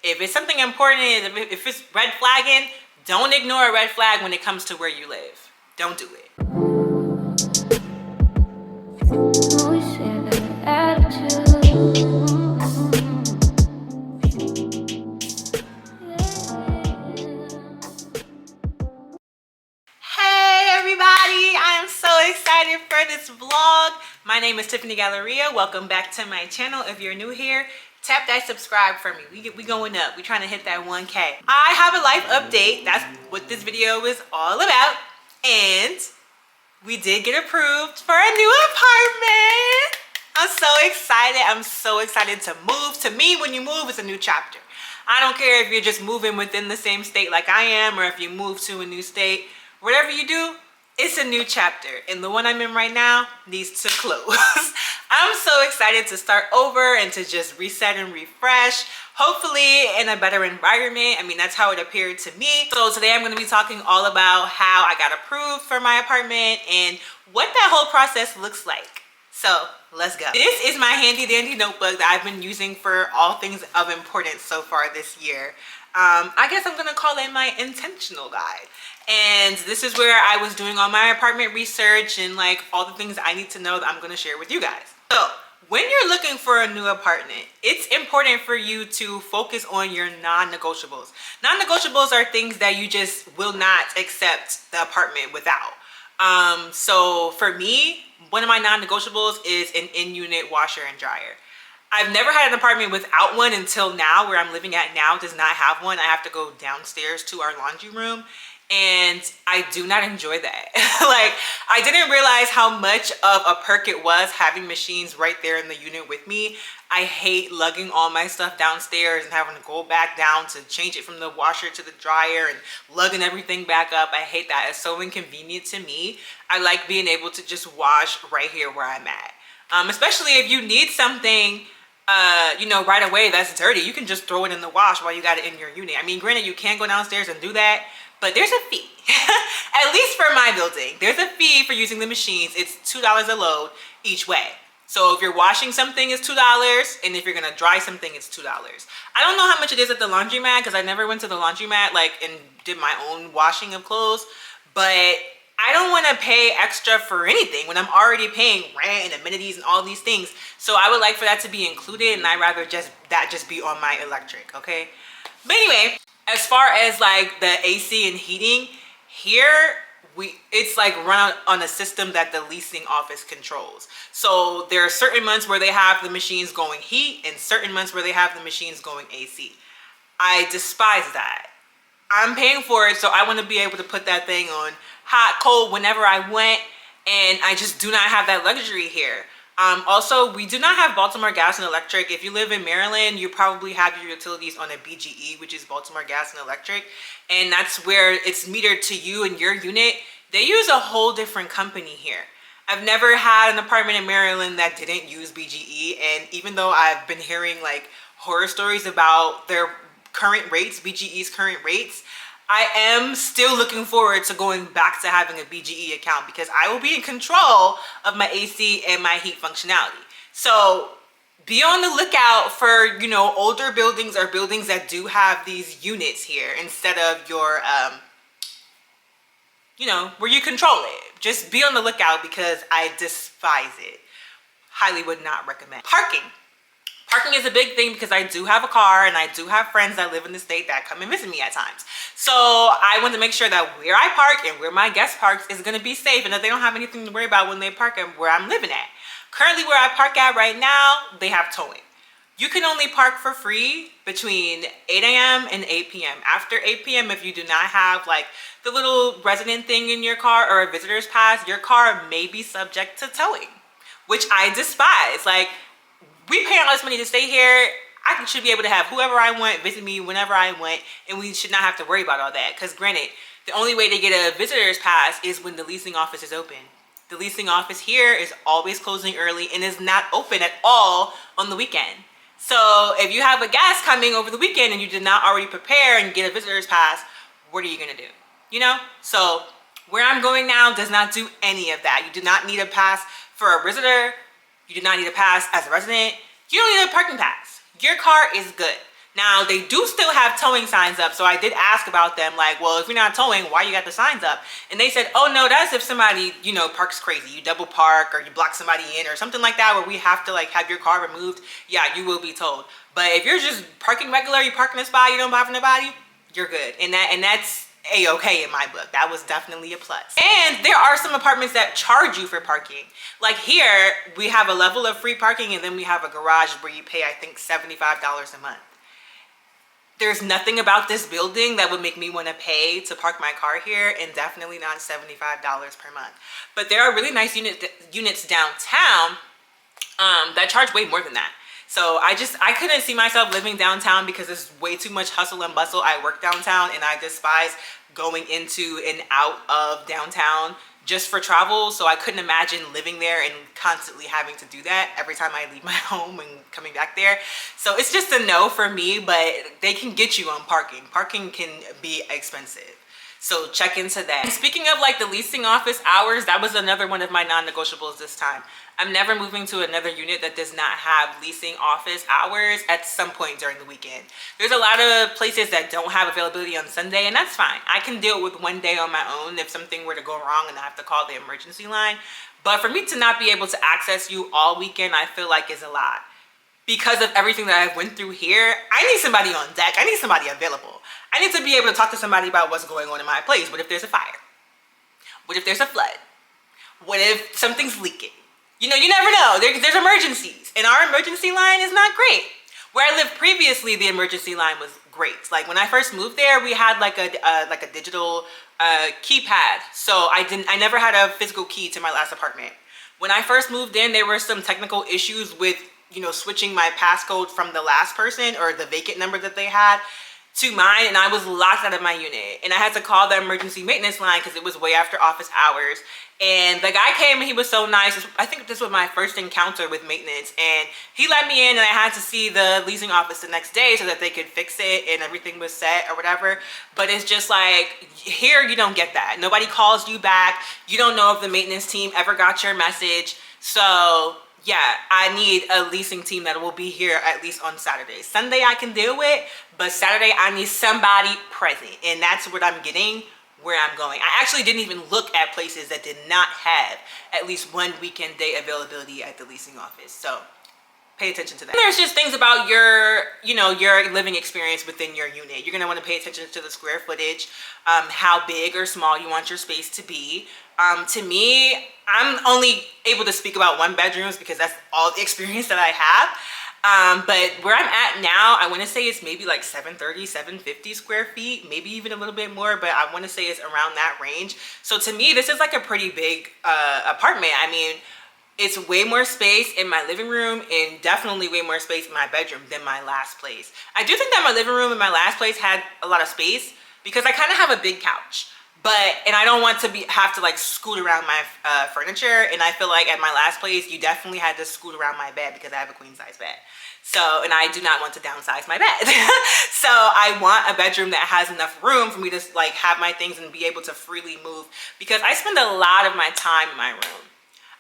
If it's something important, if it's red flagging, don't ignore a red flag when it comes to where you live. Don't do it. Hey everybody, I am so excited for this vlog. My name is Tiffany Galleria. Welcome back to my channel. If you're new here, tap that subscribe for me. We going up. We trying to hit that 1K. I have a life update. That's what this video is all about. And we did get approved for a new apartment. I'm so excited. I'm so excited to move. To me, when you move, it's a new chapter. I don't care if you're just moving within the same state like I am, or if you move to a new state. Whatever you do, it's a new chapter, and the one I'm in right now needs to close. I'm so excited to start over and to just reset and refresh, hopefully in a better environment. I mean, that's how it appeared to me. So today I'm going to be talking all about how I got approved for my apartment and what that whole process looks like. So let's go. This is my handy dandy notebook that I've been using for all things of importance so far this year. I guess I'm gonna call it my intentional guide. And this is where I was doing all my apartment research and like all the things I need to know that I'm gonna share with you guys. So when you're looking for a new apartment, it's important for you to focus on your non-negotiables. Non-negotiables are things that you just will not accept the apartment without. So for me, one of my non-negotiables is an in-unit washer and dryer. I've never had an apartment without one until now. Where I'm living at now does not have one. I have to go downstairs to our laundry room, and I do not enjoy that. Like, I didn't realize how much of a perk it was having machines right there in the unit with me. I hate lugging all my stuff downstairs and having to go back down to change it from the washer to the dryer and lugging everything back up. I hate that. It's so inconvenient to me. I like being able to just wash right here where I'm at. Especially if you need something right away that's dirty, you can just throw it in the wash while you got it in your unit. I mean, granted, you can go downstairs and do that, but there's a fee. At least for my building, there's a fee for using the machines. It's $2 a load each way. So if you're washing something, it's $2, and if you're gonna dry something, it's $2. I don't know how much it is at the laundromat because I never went to the laundromat and did my own washing of clothes, but I don't want to pay extra for anything when I'm already paying rent and amenities and all these things. So I would like for that to be included, and I'd rather just be on my electric, okay? But anyway, as far as like the AC and heating, here it's like run on a system that the leasing office controls. So there are certain months where they have the machines going heat and certain months where they have the machines going AC. I despise that. I'm paying for it, so I want to be able to put that thing on hot, cold, whenever I want, and I just do not have that luxury here. Also, we do not have Baltimore Gas and Electric. If you live in Maryland, you probably have your utilities on a BGE, which is Baltimore Gas and Electric, and that's where it's metered to you and your unit. They use a whole different company here. I've never had an apartment in Maryland that didn't use BGE, and even though I've been hearing like horror stories about their current rates, BGE's current rates, I am still looking forward to going back to having a BGE account because I will be in control of my AC and my heat functionality. So be on the lookout for, older buildings or buildings that do have these units here instead of your, where you control it. Just be on the lookout because I despise it. Highly would not recommend. Parking. Parking is a big thing because I do have a car and I do have friends that live in the state that come and visit me at times. So I want to make sure that where I park and where my guest parks is going to be safe and that they don't have anything to worry about when they park and where I'm living at. Currently where I park at right now, they have towing. You can only park for free between 8 a.m. and 8 p.m. After 8 p.m., if you do not have like the little resident thing in your car or a visitor's pass, your car may be subject to towing, which I despise. Like, we pay all this money to stay here. I should be able to have whoever I want visit me whenever I want, and we should not have to worry about all that. Because granted, the only way to get a visitor's pass is when the leasing office is open. The leasing office here is always closing early and is not open at all on the weekend. So if you have a guest coming over the weekend and you did not already prepare and get a visitor's pass, what are you gonna do? So where I'm going now does not do any of that. You do not need a pass for a visitor. You do not need a pass as a resident. You don't need a parking pass. Your car is good. Now, they do still have towing signs up, so I did ask about them, like, well, if you're not towing, why you got the signs up? And they said, oh, no, that's if somebody, you know, parks crazy. You double park or you block somebody in or something like that where we have to, like, have your car removed. Yeah, you will be towed. But if you're just parking regular, you park in a spot, you don't bother nobody, you're good. And that's A-okay in my book. That was definitely a plus. And there are some apartments that charge you for parking. Like here, we have a level of free parking, and then we have a garage where you pay, I think, $75 a month. There's nothing about this building that would make me want to pay to park my car here, and definitely not $75 per month. But there are really nice units downtown that charge way more than that. So I couldn't see myself living downtown because there's way too much hustle and bustle. I work downtown, and I despise going into and out of downtown just for travel. So I couldn't imagine living there and constantly having to do that every time I leave my home and coming back there. So it's just a no for me, but they can get you on parking. Parking can be expensive. So check into that. And speaking of like the leasing office hours, that was another one of my non-negotiables this time. I'm never moving to another unit that does not have leasing office hours at some point during the weekend. There's a lot of places that don't have availability on Sunday, and that's fine. I can deal with one day on my own if something were to go wrong and I have to call the emergency line. But for me to not be able to access you all weekend, I feel like is a lot. Because of everything that I've went through here, I need somebody on deck. I need somebody available. I need to be able to talk to somebody about what's going on in my place. What if there's a fire? What if there's a flood? What if something's leaking? You know, you never know. There's emergencies, and our emergency line is not great. Where I lived previously, the emergency line was great. Like when I first moved there, we had like a digital keypad. So I never had a physical key to my last apartment. When I first moved in, there were some technical issues with, you know, switching my passcode from the last person or the vacant number that they had to mine, and I was locked out of my unit, and I had to call the emergency maintenance line because it was way after office hours. And the guy came and he was so nice. I think this was my first encounter with maintenance, and he let me in, and I had to see the leasing office the next day so that they could fix it and everything was set or whatever. But it's just like, here you don't get that. Nobody calls you back. You don't know if the maintenance team ever got your message. So yeah, I need a leasing team that will be here at least on Saturday. Sunday I can deal with, but Saturday I need somebody present, and that's what I'm getting where I'm going. I actually didn't even look at places that did not have at least one weekend day availability at the leasing office. So pay attention to that. And there's just things about your, you know, your living experience within your unit. You're gonna want to pay attention to the square footage, how big or small you want your space to be. To me, I'm only able to speak about one bedrooms because that's all the experience that I have. But where I'm at now, I want to say it's maybe like 730, 750 square feet, maybe even a little bit more, but I want to say it's around that range. So to me, this is like a pretty big apartment. I mean, it's way more space in my living room and definitely way more space in my bedroom than my last place. I do think that my living room in my last place had a lot of space because I kind of have a big couch. And I don't want to have to like scoot around my furniture. And I feel like at my last place, you definitely had to scoot around my bed because I have a queen size bed. So, and I do not want to downsize my bed. So I want a bedroom that has enough room for me to like have my things and be able to freely move, because I spend a lot of my time in my room.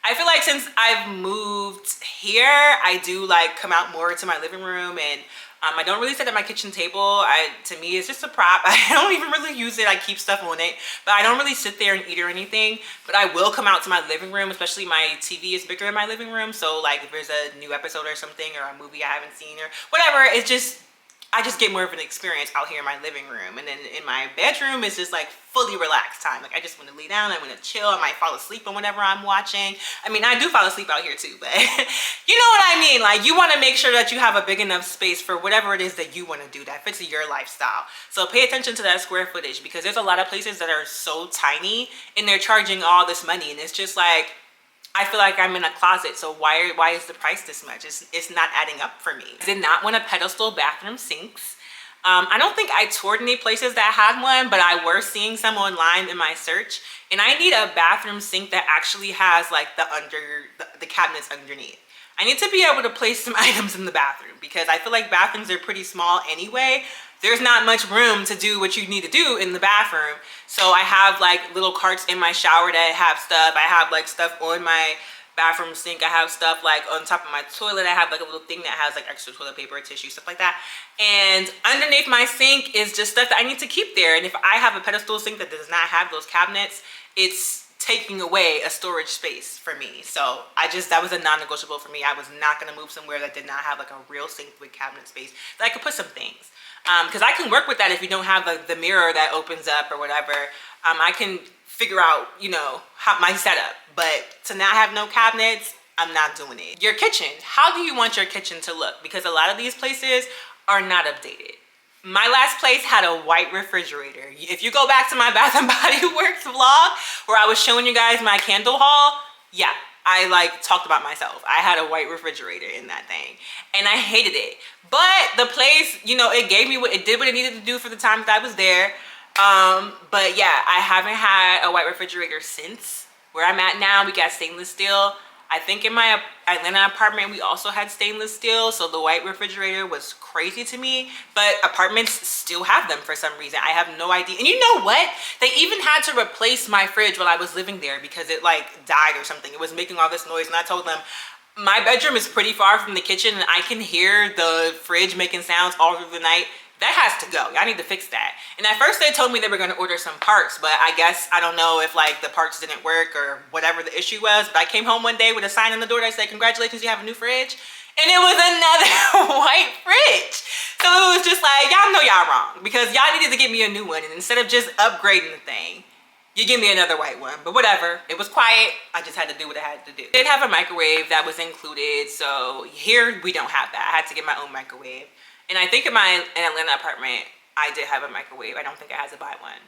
I feel like since I've moved here, I do like come out more to my living room, and I don't really sit at my kitchen table. To me, it's just a prop. I don't even really use it. I keep stuff on it, but I don't really sit there and eat or anything. But I will come out to my living room, especially my TV is bigger in my living room. So like if there's a new episode or something or a movie I haven't seen or whatever, it's just, I just get more of an experience out here in my living room. And then in my bedroom, it's just like fully relaxed time. Like I just want to lay down, I want to chill. I might fall asleep on whatever I'm watching. I mean, I do fall asleep out here too, but you know what I mean? Like you want to make sure that you have a big enough space for whatever it is that you want to do that fits your lifestyle. So pay attention to that square footage, because there's a lot of places that are so tiny and they're charging all this money. And it's just like, I feel like I'm in a closet, so why is the price this much? It's not adding up for me. I did not want a pedestal bathroom sinks. I don't think I toured any places that had one, but I were seeing some online in my search. And I need a bathroom sink that actually has like the cabinets underneath. I need to be able to place some items in the bathroom, because I feel like bathrooms are pretty small anyway. There's not much room to do what you need to do in the bathroom. So I have like little carts in my shower that have stuff. I have like stuff on my bathroom sink. I have stuff like on top of my toilet. I have like a little thing that has like extra toilet paper, tissue, stuff like that. And underneath my sink is just stuff that I need to keep there. And if I have a pedestal sink that does not have those cabinets, it's taking away a storage space for me. So that was a non-negotiable for me. I was not going to move somewhere that did not have like a real sink with cabinet space that I could put some things. Because I can work with that if you don't have the mirror that opens up or whatever. I can figure out, how my setup. But to not have no cabinets, I'm not doing it. Your kitchen. How do you want your kitchen to look? Because a lot of these places are not updated. My last place had a white refrigerator. If you go back to my Bath and Body Works vlog where I was showing you guys my candle haul, yeah, I like talked about myself. I had a white refrigerator in that thing and I hated it. But the place, it gave me it did what it needed to do for the time that I was there. But yeah, I haven't had a white refrigerator since. Where I'm at now, we got stainless steel. I think in my Atlanta apartment, we also had stainless steel. So the white refrigerator was crazy to me, but apartments still have them for some reason. I have no idea. And you know what? They even had to replace my fridge while I was living there because it like died or something. It was making all this noise. And I told them, my bedroom is pretty far from the kitchen and I can hear the fridge making sounds all through the night. That has to go. I need to fix that. And at first they told me they were going to order some parts, but I guess, I don't know if like the parts didn't work or whatever the issue was. But I came home one day with a sign on the door that said, "Congratulations, you have a new fridge." And it was another white fridge. So it was just like, y'all know y'all wrong because y'all needed to get me a new one. And instead of just upgrading the thing, you give me another white one. But whatever, it was quiet. I just had to do what I had to do. They did have a microwave that was included. So here we don't have that. I had to get my own microwave. And I think in my Atlanta apartment, I did have a microwave. I don't think I had to buy one.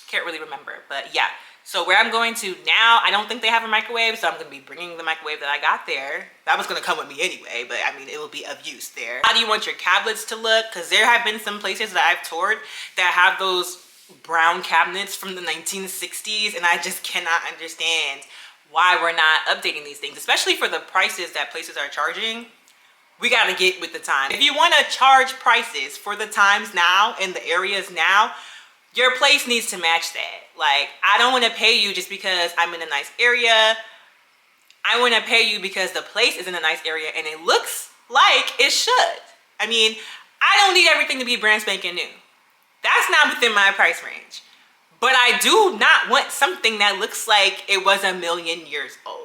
Can't really remember, but yeah. So where I'm going to now, I don't think they have a microwave, so I'm gonna be bringing the microwave that I got there. That was gonna come with me anyway, but I mean, it will be of use there. How do you want your cabinets to look? Because there have been some places that I've toured that have those brown cabinets from the 1960s, and I just cannot understand why we're not updating these things, especially for the prices that places are charging. We got to get with the time. If you want to charge prices for the times now in the areas now, your place needs to match that. Like, I don't want to pay you just because I'm in a nice area. I want to pay you because the place is in a nice area and it looks like it should. I mean, I don't need everything to be brand spanking new. That's not within my price range. But I do not want something that looks like it was a million years old.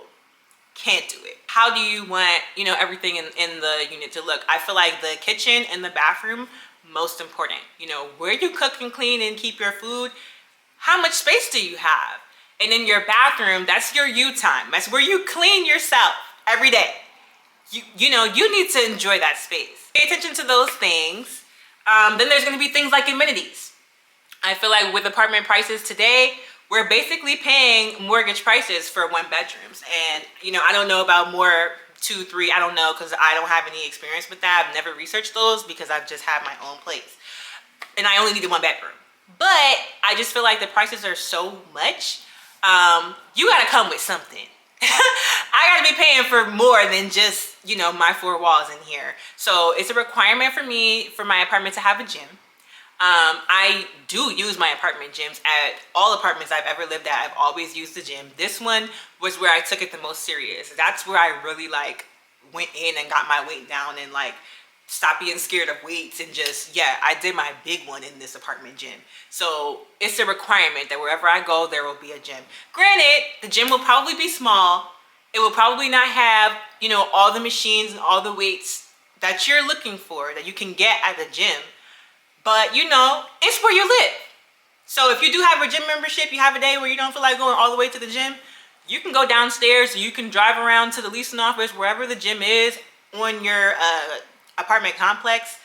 Can't do it. How do you want, everything in the unit to look? I feel like the kitchen and the bathroom, most important. Where you cook and clean and keep your food, how much space do you have? And in your bathroom, that's your you time. That's where you clean yourself every day. You need to enjoy that space. Pay attention to those things. Then there's going to be things like amenities. I feel like with apartment prices today, we're basically paying mortgage prices for one bedrooms. And, I don't know about more 2, 3, I don't know because I don't have any experience with that. I've never researched those because I've just had my own place. And I only needed one bedroom. But I just feel like the prices are so much. You got to come with something. I got to be paying for more than just, my 4 walls in here. So it's a requirement for me, for my apartment to have a gym. I do use my apartment gyms. At all apartments I've ever lived at, I've always used the gym. This one was where I took it the most serious. That's where I really went in and got my weight down and stopped being scared of weights and just, I did my big one in this apartment gym. So it's a requirement that wherever I go, there will be a gym. Granted, the gym will probably be small. It will probably not have, all the machines and all the weights that you're looking for that you can get at the gym. But it's where you live. So if you do have a gym membership, you have a day where you don't feel like going all the way to the gym, you can go downstairs, or you can drive around to the leasing office, wherever the gym is on your apartment complex.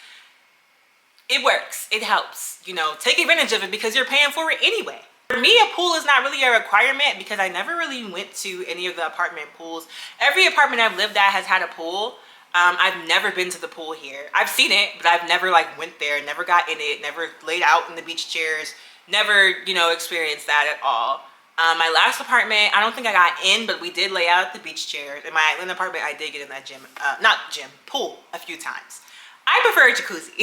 It works. It helps. Take advantage of it because you're paying for it anyway. For me, a pool is not really a requirement because I never really went to any of the apartment pools. Every apartment I've lived at has had a pool. I've never been to the pool here. I've seen it, but I've never went there, never got in it, never laid out in the beach chairs, never, experienced that at all. My last apartment, I don't think I got in, but we did lay out the beach chairs. In my Atlanta apartment, I did get in that pool a few times. I prefer a jacuzzi.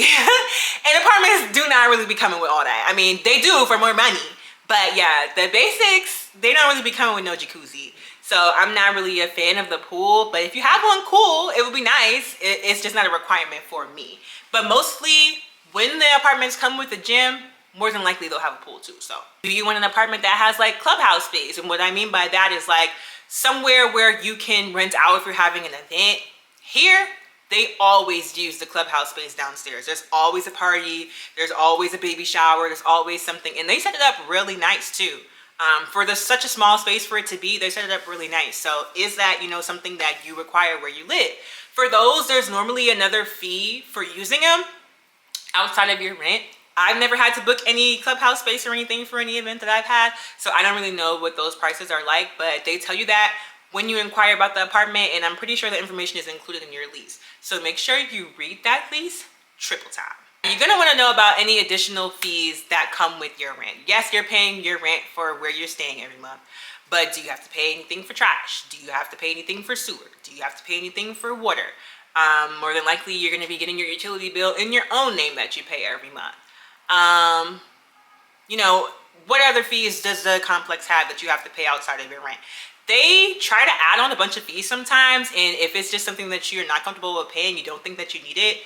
And apartments do not really be coming with all that. I mean, they do for more money, but yeah, the basics, they don't really be coming with no jacuzzi. So I'm not really a fan of the pool, but if you have one, cool, it would be nice. It's just not a requirement for me. But mostly when the apartments come with a gym, more than likely they'll have a pool too. So do you want an apartment that has like clubhouse space? And what I mean by that is like somewhere where you can rent out if you're having an event. Here, they always use the clubhouse space downstairs. There's always a party, there's always a baby shower, there's always something. And they set it up really nice too. For such a small space for it to be, they set it up really nice. So is that, something that you require where you live? For those, there's normally another fee for using them outside of your rent. I've never had to book any clubhouse space or anything for any event that I've had, so I don't really know what those prices are like, but they tell you that when you inquire about the apartment, and I'm pretty sure the information is included in your lease. So make sure you read that lease triple time. You're gonna wanna know about any additional fees that come with your rent. Yes, you're paying your rent for where you're staying every month, but do you have to pay anything for trash? Do you have to pay anything for sewer? Do you have to pay anything for water? More than likely, you're gonna be getting your utility bill in your own name that you pay every month. What other fees does the complex have that you have to pay outside of your rent? They try to add on a bunch of fees sometimes, and if it's just something that you're not comfortable with paying, you don't think that you need it,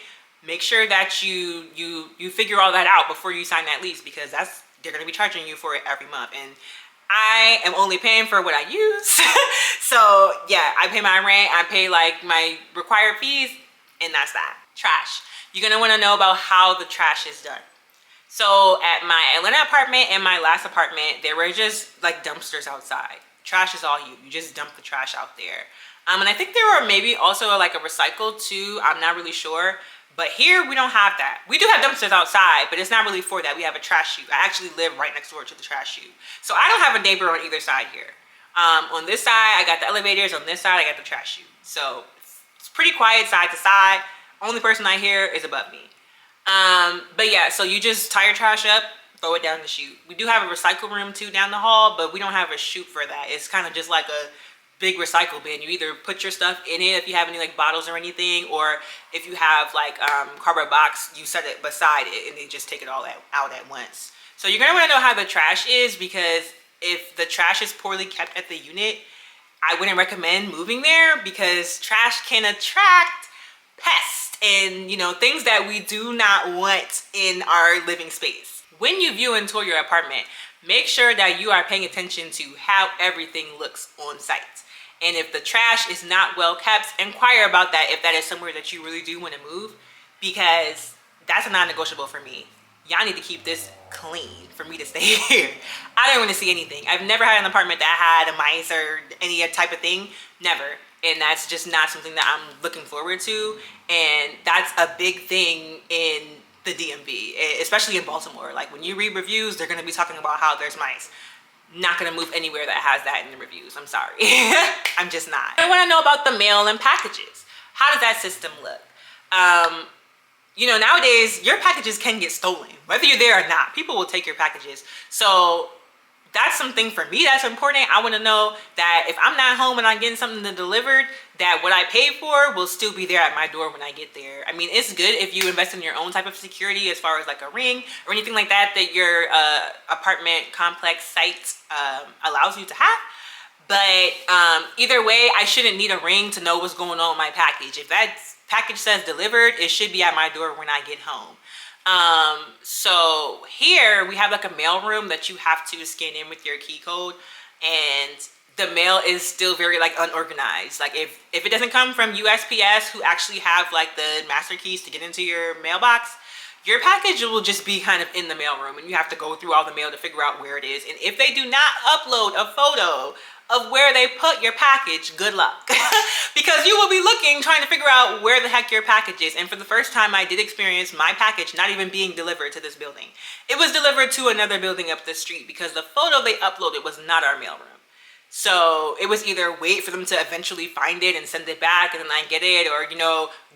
make sure that you figure all that out before you sign that lease, because they're going to be charging you for it every month, and I am only paying for what I use. So yeah, I pay my rent, I pay like my required fees, and that's that. Trash. You're going to want to know about how the trash is done. So at my Atlanta apartment and my last apartment, there were just like dumpsters outside. Trash is all you just dump the trash out there. And I think there were maybe also like a recycle too. I'm not really sure. But here we don't have that. We do have dumpsters outside, but it's not really for that. We have a trash chute. I actually live right next door to the trash chute. So I don't have a neighbor on either side here. On this side, I got the elevators. On this side, I got the trash chute. So it's pretty quiet side to side. Only person I hear is above me. But yeah, so you just tie your trash up, throw it down the chute. We do have a recycle room too down the hall, but we don't have a chute for that. It's kind of just like a big recycle bin. You either put your stuff in it if you have any like bottles or anything, or if you have like cardboard box, you set it beside it and they just take it all out at once. So you're gonna want to know how the trash is, because if the trash is poorly kept at the unit, I wouldn't recommend moving there, because trash can attract pests and things that we do not want in our living space. When you view and tour your apartment, make sure that you are paying attention to how everything looks on site. And if the trash is not well kept, inquire about that if that is somewhere that you really do want to move, because that's a non-negotiable for me. Y'all need to keep this clean for me to stay here. I don't want to see anything. I've never had an apartment that had a mice or any type of thing. Never. And that's just not something that I'm looking forward to. And that's a big thing in the DMV, especially in Baltimore. Like when you read reviews, they're going to be talking about how there's mice. Not going to move anywhere that has that in the reviews. I'm sorry. I'm just not. I want to know about the mail and packages. How does that system look? Nowadays, your packages can get stolen, whether you're there or not. People will take your packages. So that's something for me that's important. I want to know that if I'm not home and I'm getting something delivered, that what I paid for will still be there at my door when I get there. I mean, it's good if you invest in your own type of security, as far as like a ring or anything like that your apartment complex site allows you to have. But either way, I shouldn't need a ring to know what's going on with my package. If that package says delivered, it should be at my door when I get home. So here we have like a mail room that you have to scan in with your key code, and the mail is still very like unorganized. Like if it doesn't come from USPS, who actually have like the master keys to get into your mailbox, your package will just be kind of in the mail room, and you have to go through all the mail to figure out where it is. And if they do not upload a photo of where they put your package, good luck. Because you will be looking, trying to figure out where the heck your package is. And for the first time, I did experience my package not even being delivered to this building. It was delivered to another building up the street, because the photo they uploaded was not our mailroom. So it was either wait for them to eventually find it and send it back and then I get it, or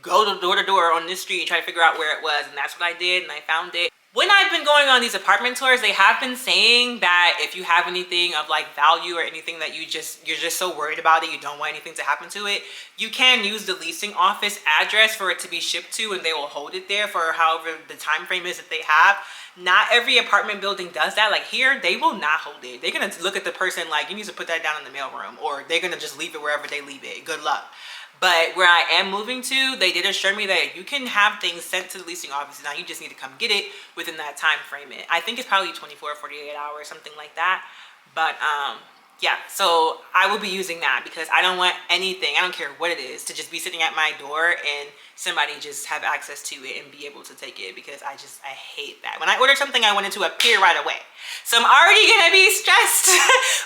go to door on this street and try to figure out where it was. And that's what I did, and I found it. When I've been going on these apartment tours, they have been saying that if you have anything of like value or anything that you're just so worried about it, you don't want anything to happen to it, you can use the leasing office address for it to be shipped to, and they will hold it there for however the time frame is that they have. Not every apartment building does that. Like here, they will not hold it. They're gonna look at the person like, you need to put that down in the mailroom, or they're gonna just leave it wherever they leave it. Good luck. But where I am moving to, they did assure me that you can have things sent to the leasing office. Now you just need to come get it within that time frame. I think it's probably 24 or 48 hours, something like that. But yeah, so I will be using that because I don't want anything, I don't care what it is, to just be sitting at my door and somebody just have access to it and be able to take it, because I hate that. When I order something, I want it to appear right away. So I'm already gonna be stressed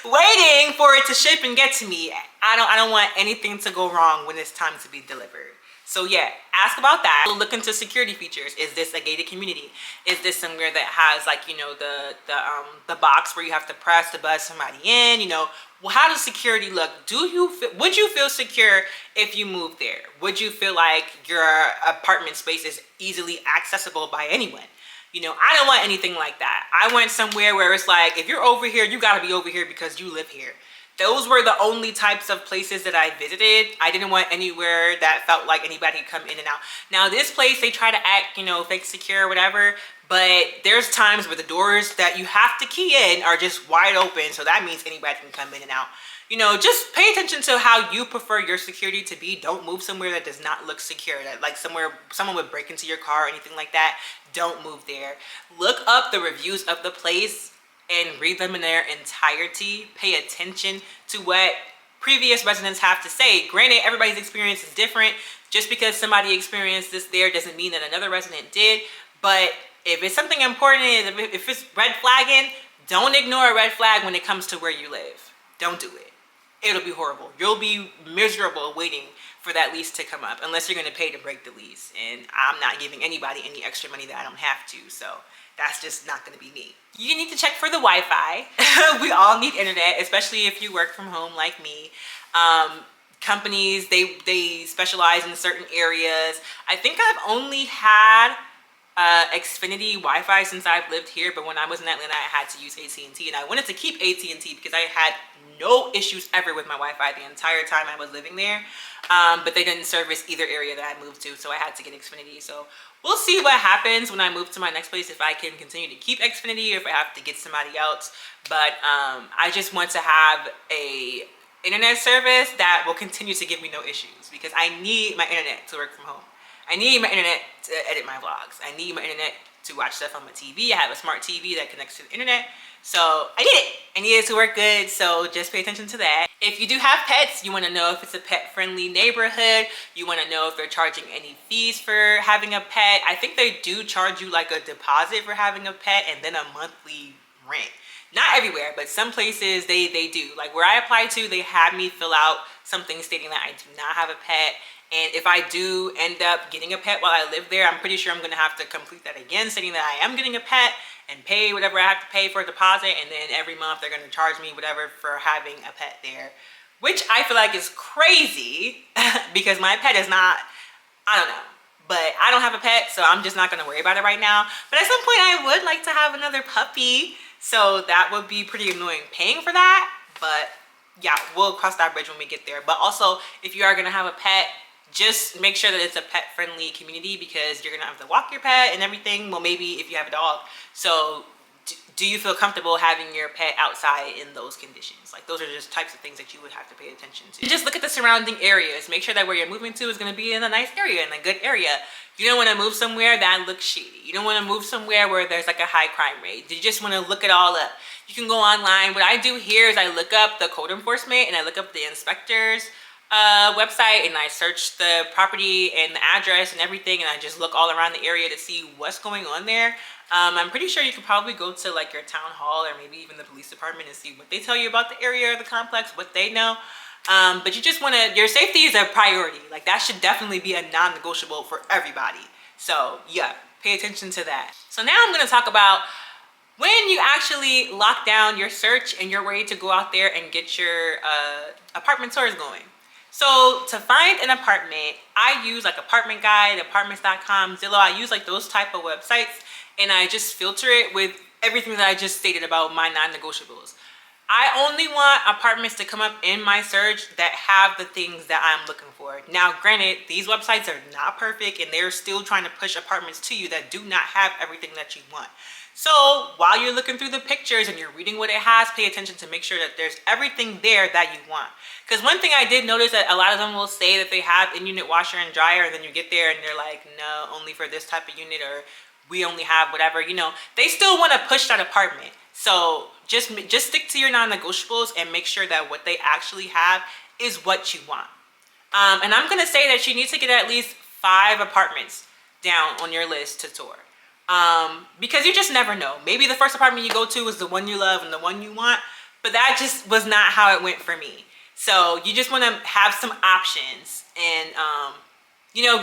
waiting for it to ship and get to me. I don't want anything to go wrong when it's time to be delivered. So yeah, ask about that. Look into security features. Is this a gated community? Is this somewhere that has like, you know, the box where you have to press to buzz somebody in? You know, well, how does security look? Would you feel secure if you moved there? Would you feel like your apartment space is easily accessible by anyone? You know, I don't want anything like that. I want somewhere where it's like, if you're over here, you gotta be over here because you live here. Those were the only types of places that I visited. I didn't want anywhere that felt like anybody could come in and out. Now this place, they try to act, you know, fake secure or whatever, but there's times where the doors that you have to key in are just wide open. So that means anybody can come in and out. You know, just pay attention to how you prefer your security to be. Don't move somewhere that does not look secure. That like somewhere someone would break into your car or anything like that. Don't move there. Look up the reviews of the place and read them in their entirety. Pay attention to what previous residents have to say. Granted, everybody's experience is different. Just because somebody experienced this there doesn't mean that another resident did. But if it's something important, if it's red flagging, don't ignore a red flag when it comes to where you live. Don't do it. It'll be horrible. You'll be miserable waiting for that lease to come up, unless you're going to pay to break the lease. And I'm not giving anybody any extra money that I don't have to. So that's just not going to be me. You need to check for the Wi-Fi. We all need internet, especially if you work from home like me. Companies, they specialize in certain areas. I think I've only had Xfinity Wi-Fi since I've lived here, but when I was in Atlanta, I had to use AT&T, and I wanted to keep AT&T because I had no issues ever with my Wi-Fi the entire time I was living there. But they didn't service either area that I moved to, so I had to get Xfinity. So we'll see what happens when I move to my next place, if I can continue to keep Xfinity or if I have to get somebody else. But I just want to have a internet service that will continue to give me no issues, because I need my internet to work from home. I need my internet to edit my vlogs. I need my internet to watch stuff on my TV. I have a smart TV that connects to the internet. So I need it. I need it to work good. So just pay attention to that. If you do have pets, you want to know if it's a pet-friendly neighborhood. You want to know if they're charging any fees for having a pet. I think they do charge you like a deposit for having a pet and then a monthly rent. Not everywhere, but some places they do. Like where I applied to, they had me fill out something stating that I do not have a pet. And if I do end up getting a pet while I live there, I'm pretty sure I'm going to have to complete that again, stating that I am getting a pet, and pay whatever I have to pay for a deposit. And then every month they're going to charge me whatever for having a pet there, which I feel like is crazy because my pet is not, I don't know. But I don't have a pet, so I'm just not going to worry about it right now. But at some point I would like to have another puppy. So that would be pretty annoying paying for that. But yeah, we'll cross that bridge when we get there. But also, if you are going to have a pet, just make sure that it's a pet-friendly community, because you're going to have to walk your pet and everything. Well, maybe if you have a dog. So do you feel comfortable having your pet outside in those conditions? Like those are just types of things that you would have to pay attention to. And just look at the surrounding areas. Make sure that where you're moving to is going to be in a nice area, in a good area. You don't want to move somewhere that looks shady. You don't want to move somewhere where there's like a high crime rate. You just want to look it all up. You can go online. What I do here is I look up the code enforcement and I look up the inspectors website, and I search the property and the address and everything, and I just look all around the area to see what's going on there. I'm pretty sure you could probably go to like your town hall or maybe even the police department and see what they tell you about the area or the complex, what they know. But you just want to, your safety is a priority. Like that should definitely be a non-negotiable for everybody. So yeah, pay attention to that. So now I'm going to talk about when you actually lock down your search and you're ready to go out there and get your apartment tours going. So to find an apartment, I use like Apartment Guide, apartments.com, Zillow. I use like those type of websites, and I just filter it with everything that I just stated about my non-negotiables. I only want apartments to come up in my search that have the things that I'm looking for. Now, granted, these websites are not perfect and they're still trying to push apartments to you that do not have everything that you want. So while you're looking through the pictures and you're reading what it has, pay attention to make sure that there's everything there that you want. Because one thing I did notice that a lot of them will say that they have in-unit washer and dryer, and then you get there and they're like, no, only for this type of unit, or we only have whatever, they still want to push that apartment. So just stick to your non-negotiables and make sure that what they actually have is what you want. And I'm going to say that you need to get at least 5 apartments down on your list to tour. Because you just never know. Maybe the first apartment you go to is the one you love and the one you want, but that just was not how it went for me. So you just want to have some options and,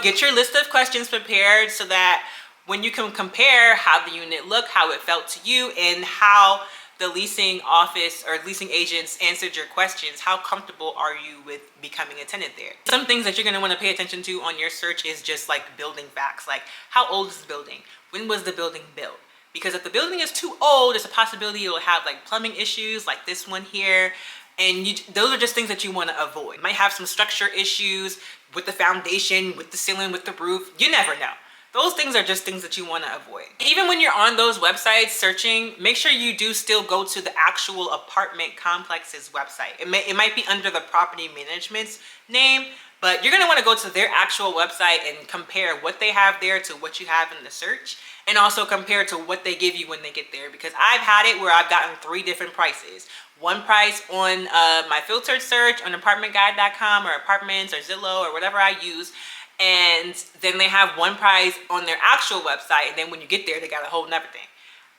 get your list of questions prepared so that when you can compare how the unit looked, how it felt to you, and how the leasing office or leasing agents answered your questions, how comfortable are you with becoming a tenant there? Some things that you're going to want to pay attention to on your search is just like building facts, like how old is the building? When was the building built? Because if the building is too old, there's a possibility it'll have like plumbing issues like this one here. And those are just things that you want to avoid. It might have some structure issues with the foundation, with the ceiling, with the roof. You never know. Those things are just things that you want to avoid. Even when you're on those websites searching, make sure you do still go to the actual apartment complex's website. It might be under the property management's name, but you're going to want to go to their actual website and compare what they have there to what you have in the search, and also compare to what they give you when they get there. Because I've had it where I've gotten 3 different prices. One price on my filtered search on apartmentguide.com or apartments or Zillow or whatever I use, and then they have one price on their actual website, and then when you get there they got a whole nother thing.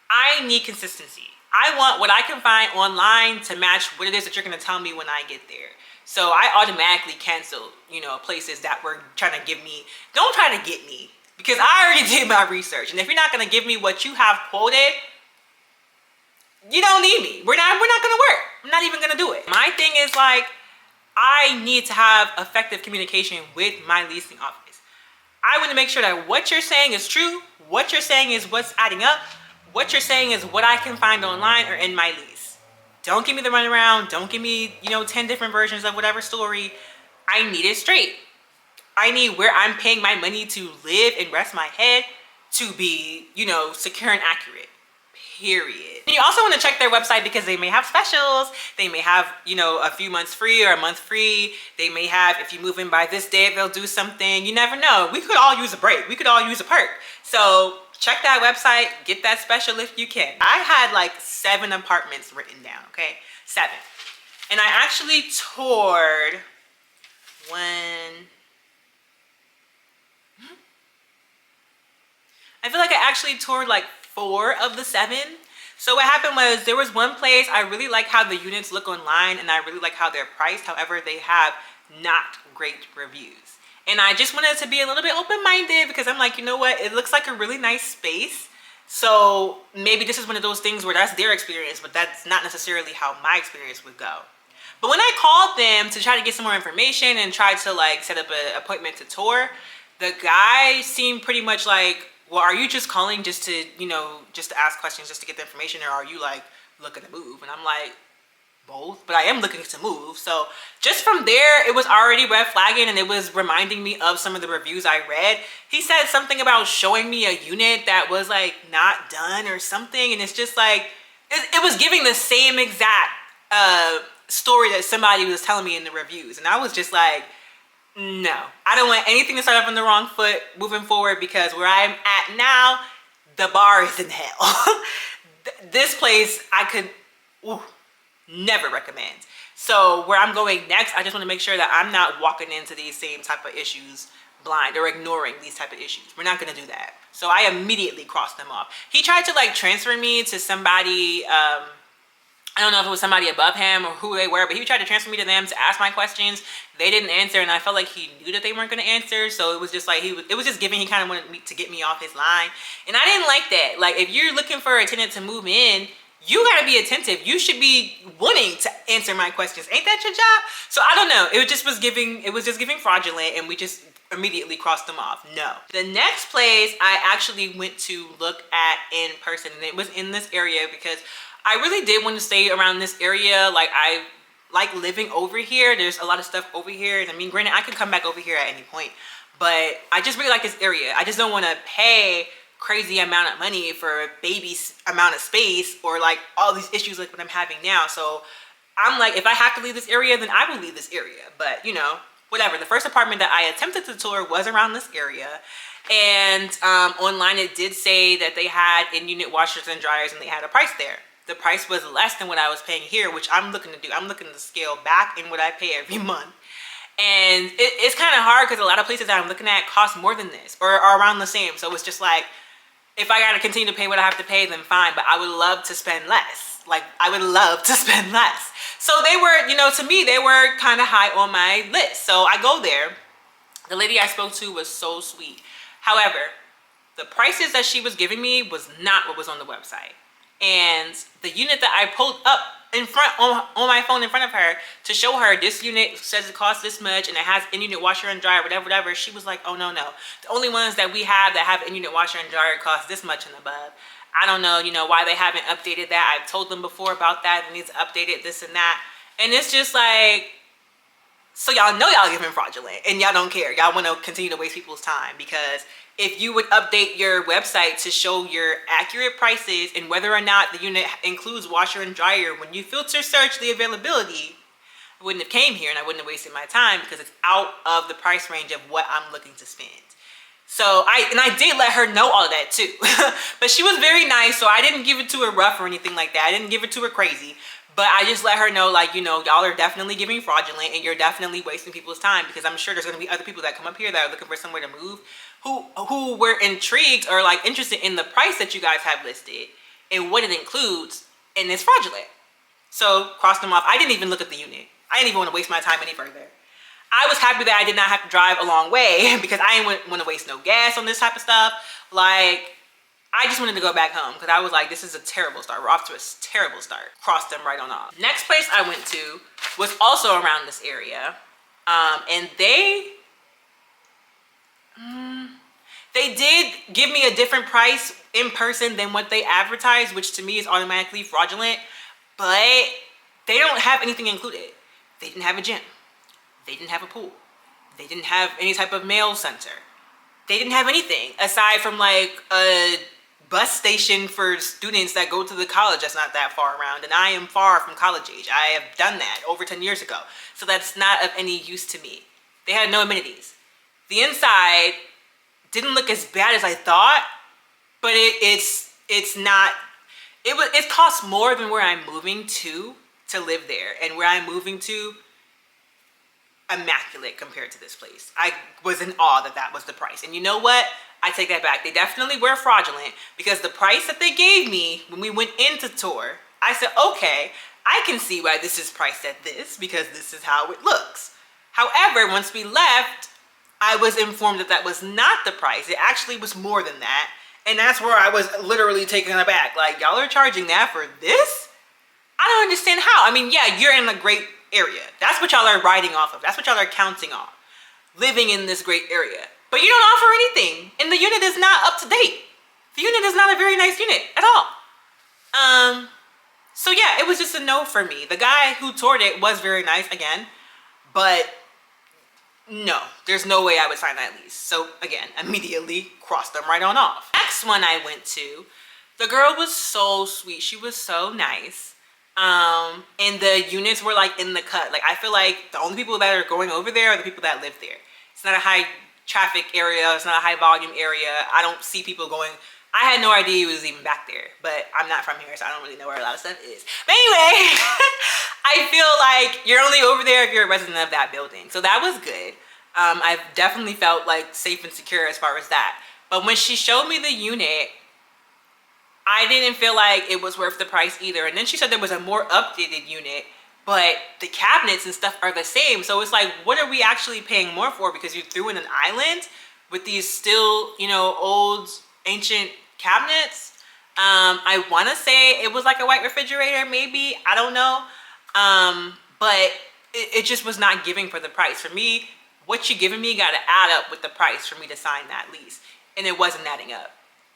I need consistency. I want what I can find online to match what it is that you're going to tell me when I get there. So I automatically cancel places that were trying to give me, don't try to get me, because I already did my research. And if you're not going to give me what you have quoted, you don't need me. We're not going to work. I'm not even going to do it. My thing is like, I need to have effective communication with my leasing office. I want to make sure that what you're saying is true, what you're saying is what's adding up, what you're saying is what I can find online or in my lease. Don't give me the runaround. Don't give me, 10 different versions of whatever story. I need it straight. I need where I'm paying my money to live and rest my head to be, secure and accurate. Period. And you also want to check their website because they may have specials. They may have, a few months free or a month free. They may have, if you move in by this day, they'll do something. You never know. We could all use a break. We could all use a perk. So check that website. Get that special if you can. I had like 7 apartments written down, okay? 7. And I actually toured I feel like I actually toured like 4 of the 7. So what happened was there was one place I really like how the units look online, and I really like how they're priced. However, they have not great reviews. And I just wanted to be a little bit open-minded because I'm like, you know what? It looks like a really nice space. So maybe this is one of those things where that's their experience, but that's not necessarily how my experience would go. But when I called them to try to get some more information and try to like set up an appointment to tour, the guy seemed pretty much like, well, are you just calling just to, just to ask questions, just to get the information, or are you like looking to move? And I'm like, both, but I am looking to move. So just from there, it was already red flagging, and it was reminding me of some of the reviews I read. He said something about showing me a unit that was like not done or something, and it's just like, it was giving the same exact story that somebody was telling me in the reviews. And I was just like, no, I don't want anything to start off on the wrong foot moving forward, because where I'm at now, the bar is in hell. This place I could never recommend. So where I'm going next, I just want to make sure that I'm not walking into these same type of issues blind or ignoring these type of issues. We're not going to do that. So I immediately crossed them off. He tried to like transfer me to somebody, I don't know if it was somebody above him or who they were, but he tried to transfer me to them to ask my questions. They didn't answer, and I felt like he knew that they weren't going to answer. So it was just like, it was just giving, he kind of wanted me to get me off his line. And I didn't like that. Like, if you're looking for a tenant to move in, you gotta be attentive. You should be wanting to answer my questions. Ain't that your job? So I don't know. It just was giving fraudulent, and we just immediately crossed them off. No. The next place I actually went to look at in person, and it was in this area because I really did want to stay around this area. Like, I like living over here. There's a lot of stuff over here. And I mean, granted, I could come back over here at any point, but I just really like this area. I just don't want to pay crazy amount of money for a baby amount of space, or like all these issues like what I'm having now. So I'm like, if I have to leave this area, then I will leave this area. But you know, whatever. The first apartment that I attempted to tour was around this area, and online it did say that they had in-unit washers and dryers, and they had a price there. The price was less than what I was paying here, which I'm looking to do. I'm looking to scale back in what I pay every month. And it's kind of hard because a lot of places that I'm looking at cost more than this, or are around the same. So it's just like, if I gotta continue to pay what I have to pay, then fine, but I would love to spend less. Like, I would love to spend less. So they were, you know, to me, they were kind of high on my list. So I go there. The lady I spoke to was so sweet. However, the prices that she was giving me was not what was on the website. And the unit that I pulled up in front on my phone in front of her to show her, this unit says it costs this much and it has in-unit washer and dryer, whatever, she was like, oh no, the only ones that we have that have in-unit washer and dryer cost this much and above. I don't know, you know, why they haven't updated that. I've told them before about that. It needs to update it, this and that. And it's just like, so y'all know y'all giving fraudulent, and y'all don't care. Y'all want to continue to waste people's time, because if you would update your website to show your accurate prices and whether or not the unit includes washer and dryer, when you filter search the availability, I wouldn't have came here and I wouldn't have wasted my time, because it's out of the price range of what I'm looking to spend. So I did let her know all of that too. But she was very nice, so I didn't give it to her rough or anything like that. I didn't give it to her crazy. But I just let her know, like, you know, y'all are definitely giving fraudulent, and you're definitely wasting people's time, because I'm sure there's going to be other people that come up here that are looking for somewhere to move who were intrigued or like interested in the price that you guys have listed and what it includes, and it's fraudulent. So crossed them off. I didn't even look at the unit. I didn't even want to waste my time any further. I was happy that I did not have to drive a long way, because I didn't want to waste no gas on this type of stuff. Like, I just wanted to go back home, because I was like, this is a terrible start. We're off to a terrible start. Crossed them right on off. Next place I went to was also around this area. And they did give me a different price in person than what they advertised, which to me is automatically fraudulent. But they don't have anything included. They didn't have a gym. They didn't have a pool. They didn't have any type of mail center. They didn't have anything aside from like a bus station for students that go to the college that's not that far around, and I am far from college age. I have done that over 10 years ago, so that's not of any use to me. They had no amenities. The inside didn't look as bad as I thought, but it costs more than where I'm moving to live there, and where I'm moving to, immaculate compared to this place. I was in awe that was the price. And you know what? I take that back. They definitely were fraudulent, because the price that they gave me when we went into tour, I said, okay, I can see why this is priced at this, because this is how it looks. However, once we left, I was informed that was not the price. It actually was more than that. And that's where I was literally taken aback. Like, y'all are charging that for this? I don't understand how. I mean, yeah, you're in a great area. That's what y'all are riding off of. That's what y'all are counting on. Living in this great area. But you don't offer anything. And the unit is not up to date. The unit is not a very nice unit at all. So yeah, it was just a no for me. The guy who toured it was very nice again, but no, there's no way I would sign that lease. So again, immediately crossed them right on off. Next one I went to, the girl was so sweet. She was so nice. And the units were like in the cut. Like, I feel like the only people that are going over there are the people that live there. It's not a high traffic area. It's not a high volume area. I don't see people going. I had no idea he was even back there, but I'm not from here, so I don't really know where a lot of stuff is. But anyway, I feel like you're only over there if you're a resident of that building. So that was good. I've definitely felt like safe and secure as far as that. But when she showed me the unit, I didn't feel like it was worth the price either. And then she said there was a more updated unit, but the cabinets and stuff are the same. So it's like, what are we actually paying more for? Because you threw in an island with these still, you know, old ancient cabinets. I want to say it was like a white refrigerator, maybe. I don't know. But it just was not giving for the price. For me, what you're giving me got to add up with the price for me to sign that lease. And it wasn't adding up.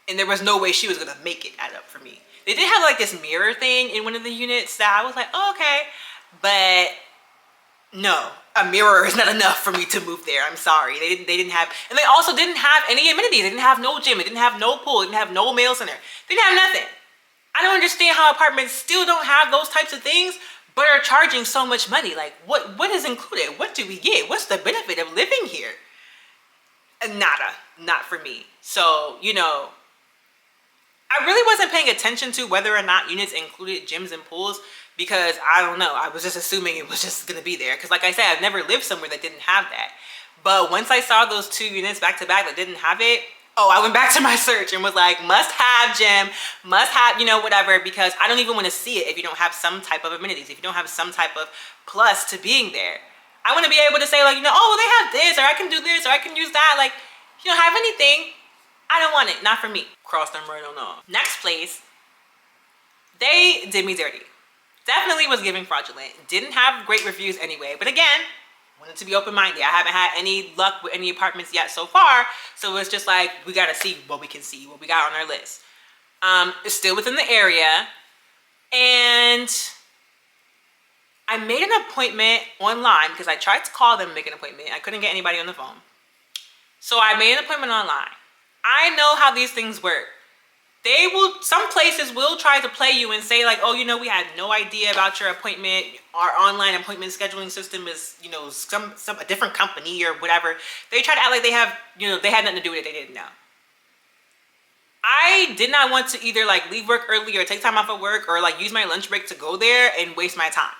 And there was no way she was going to make it add up for me. They did have like this mirror thing in one of the units that I was like, oh, okay. But no, a mirror is not enough for me to move there. I'm sorry. They didn't have, and they also didn't have any amenities. They didn't have no gym. They didn't have no pool. They didn't have no mail center. They didn't have nothing. I don't understand how apartments still don't have those types of things, but are charging so much money. Like, what is included? What do we get? What's the benefit of living here? Nada, not for me. So, you know, I really wasn't paying attention to whether or not units included gyms and pools, because I don't know. I was just assuming it was just gonna be there. Because like I said, I've never lived somewhere that didn't have that. But once I saw those 2 units back to back that didn't have it, oh, I went back to my search and was like, must have gym, must have, you know, whatever, because I don't even want to see it if you don't have some type of amenities, if you don't have some type of plus to being there. I want to be able to say like, you know, oh, well, they have this, or I can do this, or I can use that. Like, if you don't have anything, I don't want it, not for me. Cross them right on off. Next place, they did me dirty. Definitely was giving fraudulent. Didn't have great reviews anyway, but again, wanted to be open-minded. I haven't had any luck with any apartments yet so far, so it's just like, we gotta see what we can see, what we got on our list. It's still within the area, and I made an appointment online because I tried to call them and make an appointment. I couldn't get anybody on the phone. So I made an appointment online. I know how these things work. Some places will try to play you and say like, oh, you know, we had no idea about your appointment. Our online appointment scheduling system is, you know, a different company or whatever. They try to act like they have, you know, they had nothing to do with it. They didn't know. I did not want to either like leave work early or take time off of work or like use my lunch break to go there and waste my time.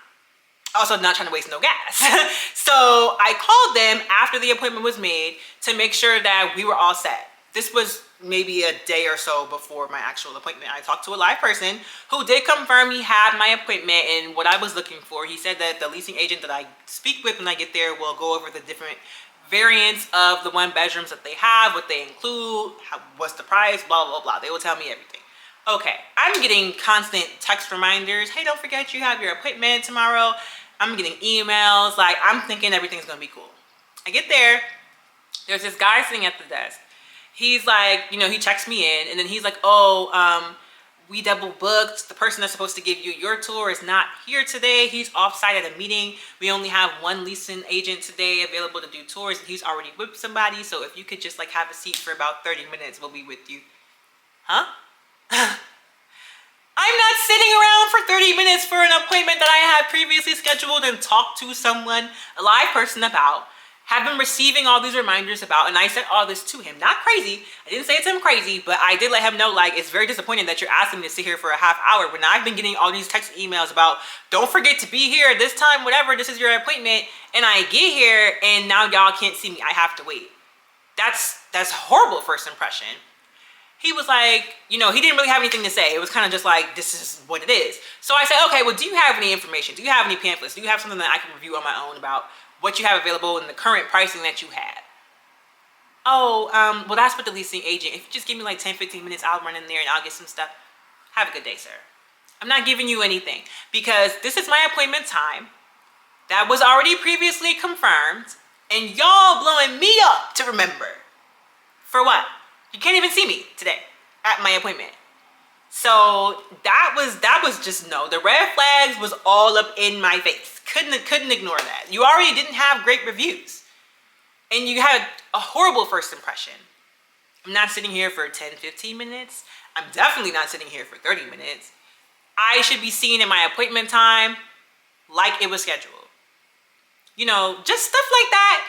Also not trying to waste no gas. So I called them after the appointment was made to make sure that we were all set. This was maybe a day or so before my actual appointment. I talked to a live person who did confirm he had my appointment and what I was looking for. He said that the leasing agent that I speak with when I get there will go over the different variants of the 1-bedrooms that they have, what they include, what's the price, blah, blah, blah. They will tell me everything. Okay, I'm getting constant text reminders. Hey, don't forget you have your appointment tomorrow. I'm getting emails. Like, I'm thinking everything's gonna be cool. I get there. There's this guy sitting at the desk. He's like, you know, he checks me in and then he's like, oh, we double booked. The person that's supposed to give you your tour is not here today. He's offsite at a meeting. We only have one leasing agent today available to do tours and he's already with somebody. So if you could just like have a seat for about 30 minutes, we'll be with you. Huh? I'm not sitting around for 30 minutes for an appointment that I had previously scheduled and talked to someone, a live person about. Have been receiving all these reminders about, and I said all this to him. Not crazy. I didn't say it to him crazy, but I did let him know, like, it's very disappointing that you're asking me to sit here for a half hour when I've been getting all these text emails about, don't forget to be here this time, whatever, this is your appointment, and I get here, and now y'all can't see me. I have to wait. That's horrible first impression. He was like, you know, he didn't really have anything to say. It was kind of just like, this is what it is. So I said, okay, well, do you have any information? Do you have any pamphlets? Do you have something that I can review on my own about what you have available and the current pricing that you had? Oh, well, that's with the leasing agent. If you just give me like 10, 15 minutes, I'll run in there and I'll get some stuff. Have a good day, sir. I'm not giving you anything because this is my appointment time. That was already previously confirmed and y'all blowing me up to remember. For what? You can't even see me today at my appointment. So that was just no. The red flags was all up in my face. Couldn't ignore that. You already didn't have great reviews. And you had a horrible first impression. I'm not sitting here for 10, 15 minutes. I'm definitely not sitting here for 30 minutes. I should be seen in my appointment time like it was scheduled. You know, just stuff like that.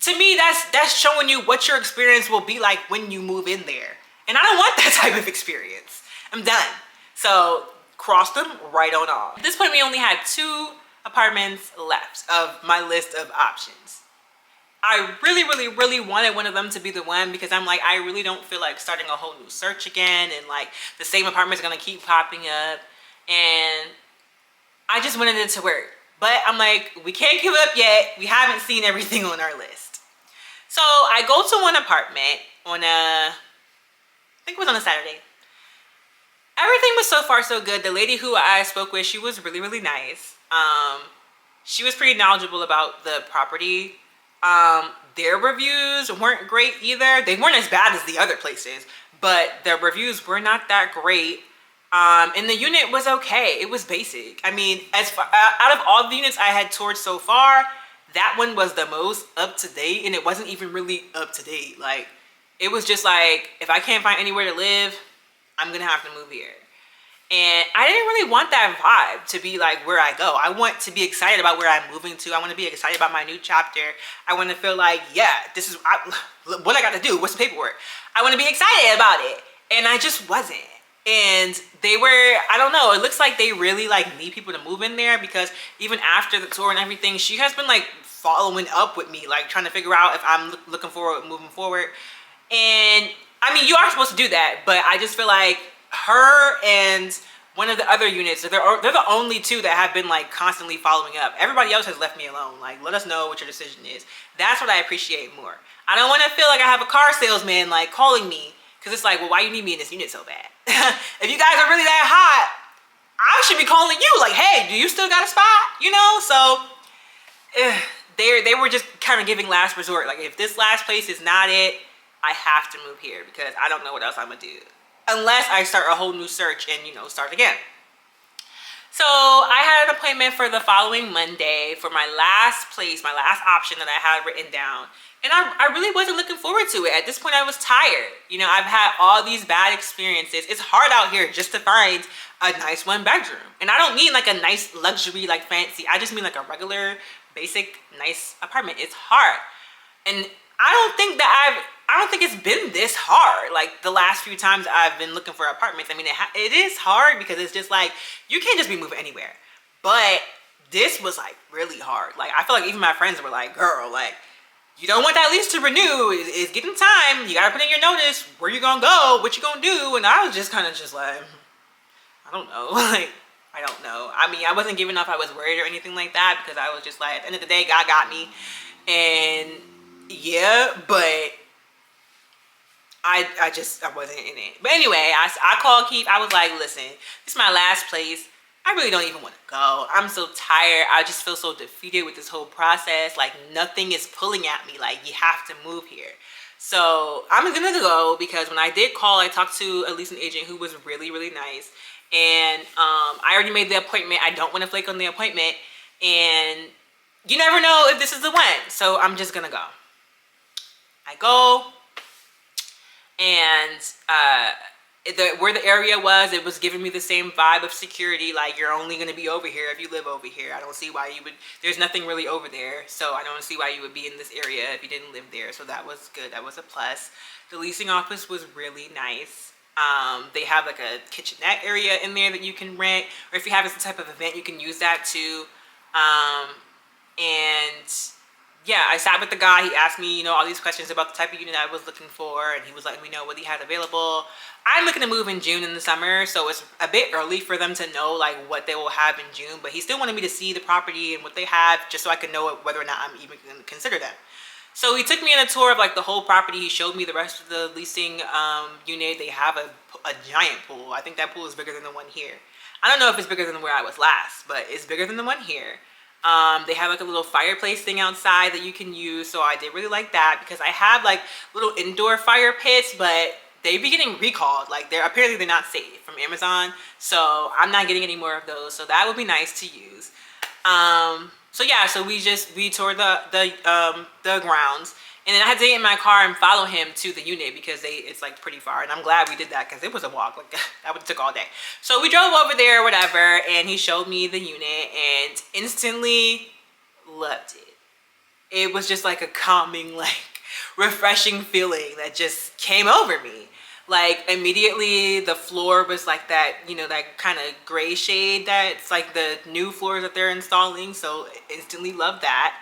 To me, that's showing you what your experience will be like when you move in there. And I don't want that type of experience. I'm done. So cross them right on off. At this point, we only had 2 apartments left of my list of options. I really, really, really wanted one of them to be the one because I'm like, I really don't feel like starting a whole new search again and like the same apartment's gonna keep popping up. And I just wanted it to work. But I'm like, we can't give up yet. We haven't seen everything on our list. So I go to one apartment on I think it was on a Saturday. Everything was so far so good. The lady who I spoke with, she was really, really nice. She was pretty knowledgeable about the property. Their reviews weren't great either. They weren't as bad as the other places, but the reviews were not that great. And the unit was okay. It was basic. I mean, as far out of all the units I had toured so far, that one was the most up to date, and it wasn't even really up to date. Like, it was just like, if I can't find anywhere to live, I'm gonna have to move here. And I didn't really want that vibe to be like where I go. I want to be excited about where I'm moving to. I want to be excited about my new chapter. I want to feel like, yeah, this is what I got to do. What's the paperwork? I want to be excited about it. And I just wasn't. And they were, I don't know, it looks like they really like need people to move in there, because even after the tour and everything, she has been like following up with me, like trying to figure out if I'm looking forward, moving forward. And I mean, you are supposed to do that, but I just feel like her and one of the other units, they're the only two that have been like constantly following up. Everybody else has left me alone. Like, let us know what your decision is. That's what I appreciate more. I don't want to feel like I have a car salesman like calling me, because it's like, well, why you need me in this unit so bad? If you guys are really that hot, I should be calling you like, hey, do you still got a spot? You know? So they were just kind of giving last resort. Like, if this last place is not it, I have to move here, because I don't know what else I'm gonna do. Unless I start a whole new search and, you know, start again. So I had an appointment for the following Monday for my last place, my last option that I had written down. And I really wasn't looking forward to it. At this point, I was tired. You know, I've had all these bad experiences. It's hard out here just to find a nice 1-bedroom. And I don't mean like a nice luxury, like fancy. I just mean like a regular, basic, nice apartment. It's hard. And I don't think it's been this hard like the last few times I've been looking for apartments. I mean, it is hard, because it's just like, you can't just be moving anywhere. But this was like really hard. Like, I feel like even my friends were like, girl, like, you don't want that lease to renew. It's getting time. You gotta put in your notice. Where you gonna go? What you gonna do? And I was just kind of just like, I don't know. Like, I don't know. I mean, I wasn't giving up I was worried or anything like that, because I was just like, at the end of the day, God got me. And yeah, but I wasn't in it. But anyway, I called Keith. I was like, listen, this is my last place. I really don't even want to go. I'm so tired. I just feel so defeated with this whole process. Like, nothing is pulling at me. Like, you have to move here. So I'm gonna go, because when I did call, I talked to a leasing agent who was really, really nice. And I already made the appointment. I don't want to flake on the appointment. And you never know if this is the one. So I'm just gonna go. I go, and where the area was, it was giving me the same vibe of security. Like, you're only going to be over here if you live over here. I don't see why you would, there's nothing really over there. So I don't see why you would be in this area if you didn't live there. So that was good. That was a plus. The leasing office was really nice. They have like a kitchenette area in there that you can rent, or if you have some type of event, you can use that too. And yeah, I sat with the guy. He asked me, you know, all these questions about the type of unit I was looking for, and he was letting me know what he had available. I'm looking to move in June in the summer, so it's a bit early for them to know like what they will have in June, but he still wanted me to see the property and what they have, just so I could know whether or not I'm even going to consider them. So he took me on a tour of like the whole property. He showed me the rest of the leasing unit. They have a giant pool. I think that pool is bigger than the one here. I don't know if it's bigger than where I was last, but it's bigger than the one here. They have like a little fireplace thing outside that you can use, so I did really like that, because I have like little indoor fire pits, but they be getting recalled. Like, they're not safe from Amazon, so I'm not getting any more of those. So that would be nice to use. So yeah, so we toured the grounds, and then I had to get in my car and follow him to the unit, because it's like pretty far, and I'm glad we did that, because it was a walk. Like, that would have took all day. So we drove over there or whatever, and he showed me the unit, and instantly loved it. It was just like a calming, like refreshing feeling that just came over me. Like, immediately the floor was like that, you know, that kind of gray shade that's like the new floors that they're installing. So instantly loved that.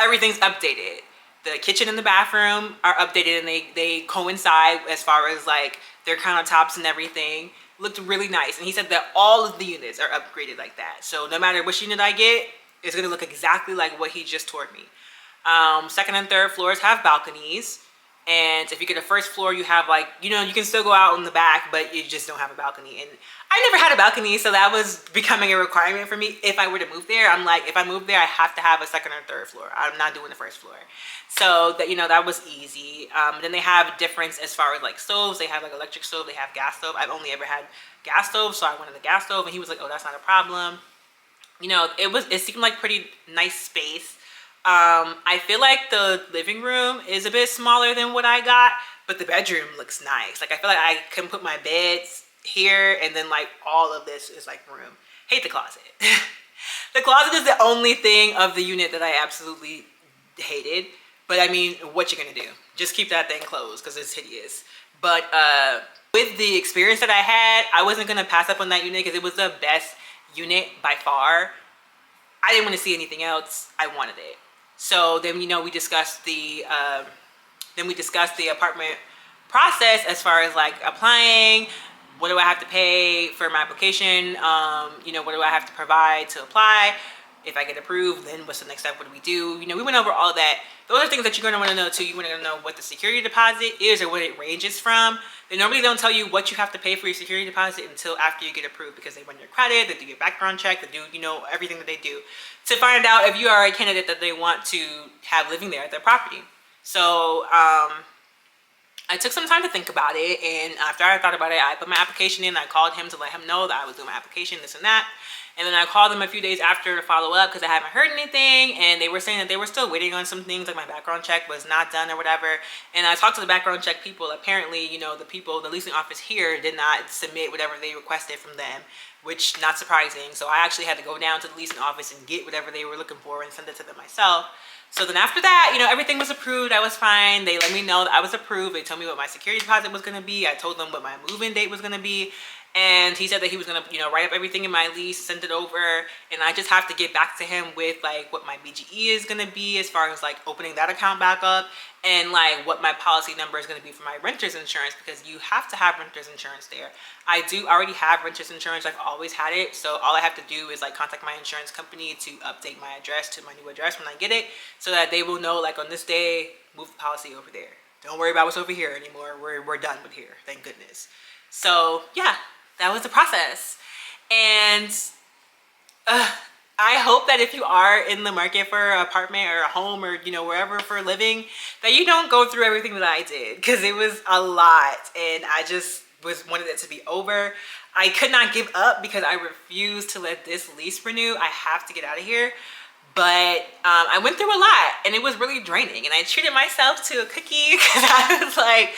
Everything's updated. The kitchen and the bathroom are updated, and they coincide as far as like their countertops and everything. Looked really nice. And he said that all of the units are upgraded like that. So no matter which unit I get, it's going to look exactly like what he just toured me. Second and third floors have balconies. And if you get a first floor, you have like, you know, you can still go out in the back, but you just don't have a balcony. And I never had a balcony, so that was becoming a requirement for me. If I were to move there, I'm like, if I move there, I have to have a second or third floor. I'm not doing the first floor. So that, you know, that was easy. Then they have difference as far as like stoves. They have like electric stove, they have gas stove. I've only ever had gas stove, so I wanted the gas stove, and he was like, oh, that's not a problem. You know, it seemed like pretty nice space. I feel like the living room is a bit smaller than what I got, but the bedroom looks nice. Like I feel like I can put my beds here, and then like all of this is like room. Hate the closet. The closet is the only thing of the unit that I absolutely hated. But I mean, what you gonna do? Just keep that thing closed because it's hideous. But with the experience that I had, I wasn't gonna pass up on that unit because it was the best unit by far. I didn't want to see anything else. I wanted it. So then, you know, we discussed the apartment process as far as like applying. What do I have to pay for my application? You know, what do I have to provide to apply? If I get approved, then what's the next step? What do we do? You know, we went over all that. Those are things that you're going to want to know too. You want to know what the security deposit is or what it ranges from. They normally don't tell you what you have to pay for your security deposit until after you get approved, because they run your credit, they do your background check, they do, you know, everything that they do to find out if you are a candidate that they want to have living there at their property. So I took some time to think about it, and after I thought about it, I put my application in. I called him to let him know that I was doing my application, this and that. And then I called them a few days after to follow up because I haven't heard anything, and they were saying that they were still waiting on some things, like my background check was not done or whatever. And I talked to the background check people. Apparently, you know, the leasing office here did not submit whatever they requested from them, which not surprising. So I actually had to go down to the leasing office and get whatever they were looking for and send it to them myself. So then after that, you know, everything was approved. I was fine. They let me know that I was approved. They told me what my security deposit was going to be. I told them what my move-in date was going to be. And he said that he was going to, you know, write up everything in my lease, send it over. And I just have to get back to him with like what my BGE is going to be as far as like opening that account back up, and like what my policy number is going to be for my renter's insurance, because you have to have renter's insurance there. I do already have renter's insurance. I've always had it. So all I have to do is like contact my insurance company to update my address to my new address when I get it, so that they will know like on this day, move the policy over there. Don't worry about what's over here anymore. We're done with here. Thank goodness. So yeah, that was the process. And I hope that if you are in the market for an apartment or a home or, you know, wherever for a living, that you don't go through everything that I did, because it was a lot and I just wanted it to be over. I could not give up because I refused to let this lease renew. I have to get out of here. But I went through a lot and it was really draining, and I treated myself to a cookie because I was like,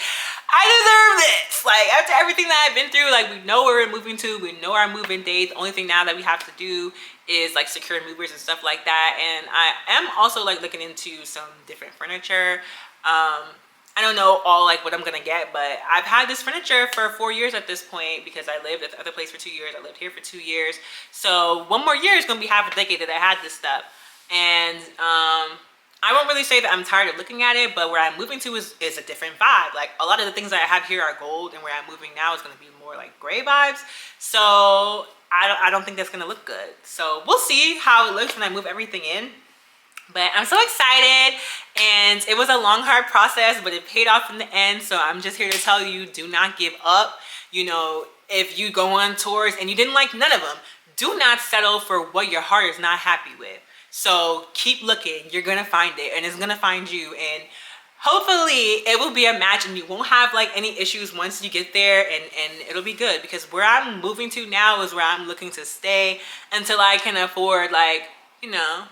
I deserve this. Like after everything that I've been through, like we know where we're moving to, we know our move-in date. The only thing now that we have to do is like secure movers and stuff like that. And I am also like looking into some different furniture. I don't know all like what I'm gonna get, but I've had this furniture for 4 years at this point because I lived at the other place for 2 years. I lived here for 2 years. So 1 more year is gonna be half a decade that I had this stuff. And I won't really say that I'm tired of looking at it, but where I'm moving to is a different vibe. Like a lot of the things that I have here are gold, and where I'm moving now is going to be more like gray vibes. So I don't think that's going to look good. So we'll see how it looks when I move everything in. But I'm so excited, and it was a long, hard process, but it paid off in the end. So I'm just here to tell you, do not give up. You know, if you go on tours and you didn't like none of them, do not settle for what your heart is not happy with. So keep looking. You're going to find it, and it's going to find you. And hopefully it will be a match and you won't have like any issues once you get there, and it'll be good, because where I'm moving to now is where I'm looking to stay until I can afford like, you know,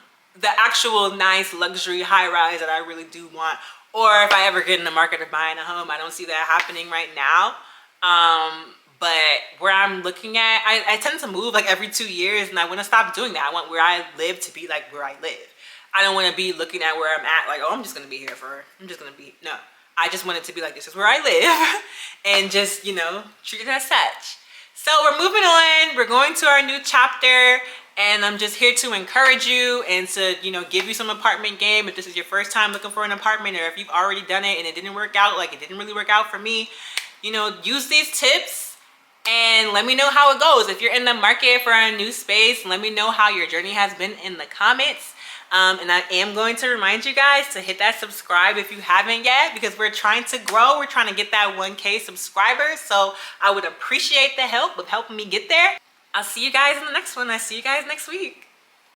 the actual nice luxury high rise that I really do want. Or if I ever get in the market of buying a home, I don't see that happening right now. But where I'm looking at, I tend to move like every 2 years, and I want to stop doing that. I want where I live to be like where I live. I don't want to be looking at where I'm at like, oh, I'm just going to be here no. I just want it to be like, this is where I live, and just, you know, treat it as such. So we're moving on. We're going to our new chapter, and I'm just here to encourage you and to, you know, give you some apartment game. If this is your first time looking for an apartment, or if you've already done it and it didn't work out, like it didn't really work out for me, you know, use these tips and let me know how it goes. If you're in the market for a new space, let me know how your journey has been in the comments. And I am going to remind you guys to hit that subscribe if you haven't yet, because we're trying to grow. We're trying to get that 1K subscribers. So I would appreciate the help of helping me get there. I'll see you guys in the next one. I'll see you guys next week.